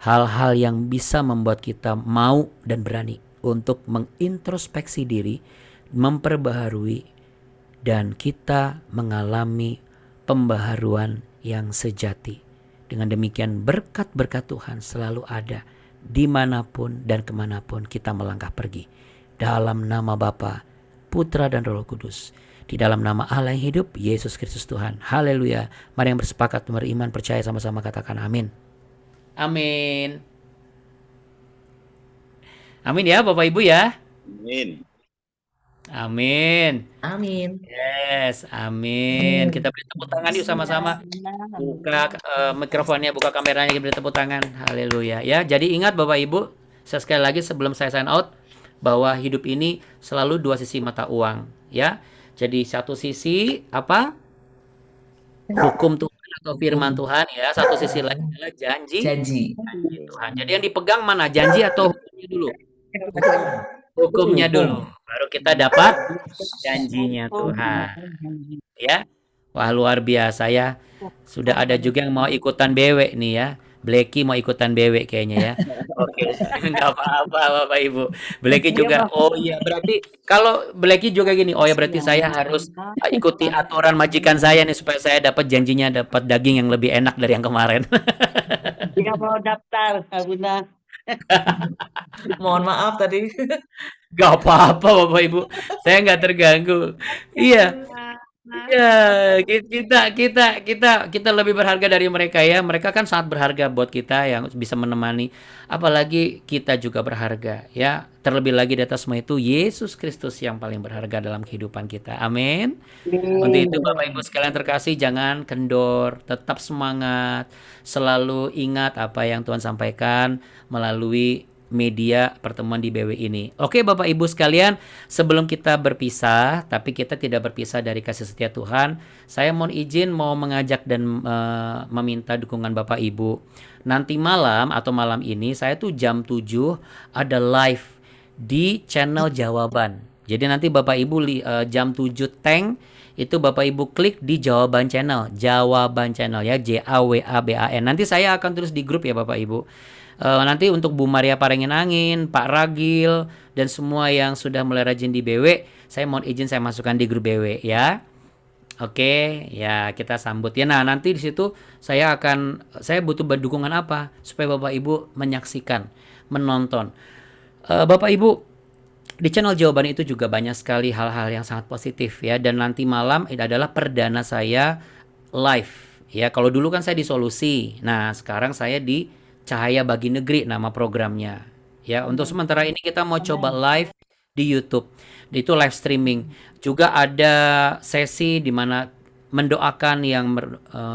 hal-hal yang bisa membuat kita mau dan berani untuk mengintrospeksi diri, memperbaharui, dan kita mengalami pembaharuan yang sejati. Dengan demikian berkat-berkat Tuhan selalu ada dimanapun dan kemanapun kita melangkah pergi. Dalam nama Bapa, Putra dan Roh Kudus. Di dalam nama Allah yang hidup, Yesus Kristus Tuhan. Haleluya. Mari yang bersepakat beriman, percaya sama-sama katakan amin. Amin. Amin ya Bapak Ibu ya. Amin. Amin. Amin. Yes, amin. Kita beri tepuk tangan yuk sama-sama. Buka mikrofonnya, buka kameranya, kita beri tepuk tangan. Haleluya. Ya, jadi ingat Bapak Ibu, sekali lagi sebelum saya sign out, bahwa hidup ini selalu dua sisi mata uang, ya. Jadi satu sisi apa? Hukum Tuhan atau firman Tuhan, ya. Satu sisi lain adalah janji Tuhan. Jadi yang dipegang mana? Janji atau hukumnya dulu? Hukumnya dulu, baru kita dapat janjinya Tuhan. Ya, wah luar biasa ya. Sudah ada juga yang mau ikutan BW nih ya. Blacky mau ikutan BW kayaknya ya. Oke, nggak apa-apa Bapak Ibu. Blacky juga. Oh iya, berarti kalau Blacky juga gini. Oh ya, berarti saya harus ikuti aturan majikan saya nih supaya saya dapat janjinya, dapat daging yang lebih enak dari yang kemarin. Dia mau daftar, Abuna. Mohon maaf tadi. Gak apa-apa Bapak Ibu, saya nggak terganggu. Iya, iya, kita lebih berharga dari mereka ya. Mereka kan sangat berharga buat kita yang bisa menemani. Apalagi kita juga berharga ya. Terlebih lagi di atas semua itu Yesus Kristus yang paling berharga dalam kehidupan kita. Amin. Untuk itu Bapak Ibu sekalian terkasih, jangan kendor, tetap semangat, selalu ingat apa yang Tuhan sampaikan melalui media pertemuan di BW ini. Oke Bapak Ibu sekalian, sebelum kita berpisah, tapi kita tidak berpisah dari kasih setia Tuhan, saya mohon izin mau mengajak dan meminta dukungan Bapak Ibu. Nanti malam atau malam ini saya tuh jam 7 ada live di channel Jawaban. Jadi nanti Bapak Ibu jam 7 teng itu Bapak Ibu klik di Jawaban Channel ya, JAWABAN. Nanti saya akan terus di grup ya Bapak Ibu. Nanti untuk Bu Maria Parengin Angin, Pak Ragil, dan semua yang sudah mulai rajin di BW, saya mohon izin saya masukkan di grup BW ya. Oke, ya kita sambut ya. Nah, nanti di situ saya butuh dukungan apa supaya Bapak Ibu menyaksikan, menonton. Bapak Ibu, di channel Jawaban itu juga banyak sekali hal-hal yang sangat positif ya. Dan nanti malam ini adalah perdana saya live ya. Kalau dulu kan saya di Solusi, nah sekarang saya di Cahaya Bagi Negeri nama programnya Ya, untuk sementara ini kita mau coba live di YouTube. Itu live streaming. Juga ada sesi di mana mendoakan yang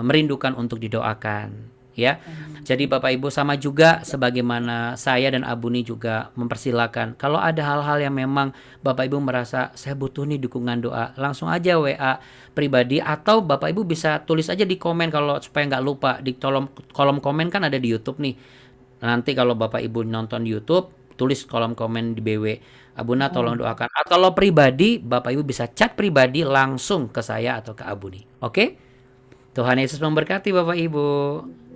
merindukan untuk didoakan. Ya, jadi Bapak Ibu sama juga sebagaimana saya dan Abuni juga mempersilahkan. Kalau ada hal-hal yang memang Bapak Ibu merasa saya butuh nih dukungan doa, langsung aja WA pribadi atau Bapak Ibu bisa tulis aja di komen kalau supaya nggak lupa di kolom komen kan ada di YouTube nih. Nanti kalau Bapak Ibu nonton di YouTube, tulis kolom komen di BW. Abuna tolong doakan. Atau kalau pribadi, Bapak Ibu bisa chat pribadi langsung ke saya atau ke Abuni. Oke? Tuhan Yesus memberkati Bapak Ibu.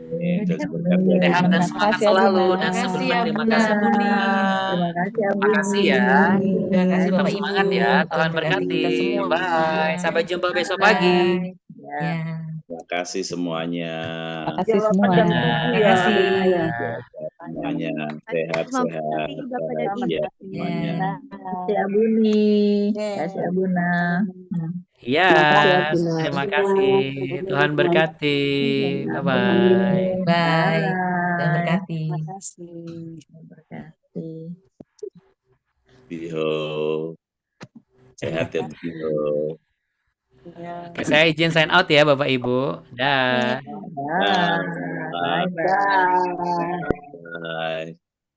Sehat dan semangat selalu. Dan sebelumnya terima kasih Abuni. Terima kasih Abu. Terima kasih ya. Terima kasih Tetap Bapak semangat Ibu. ya. Tuhan Tuhan berkati berkati. kita semua. Bye. Sampai jumpa besok Bye. pagi. Ya. Ya. Terima kasih semuanya. Terima kasih semua. Terima kasih. Semuanya sehat-sehat. Bahagia semuanya. Kasih Abuni. Kasih Abuna. Iya, terima kasih. Tuhan berkati. Bye-bye. Bye. Tuhan berkati. Berkati. Biho. Sehat ya Biho. Oke, saya izin sign out ya Bapak Ibu. Dah. Bye. Bye. Bye.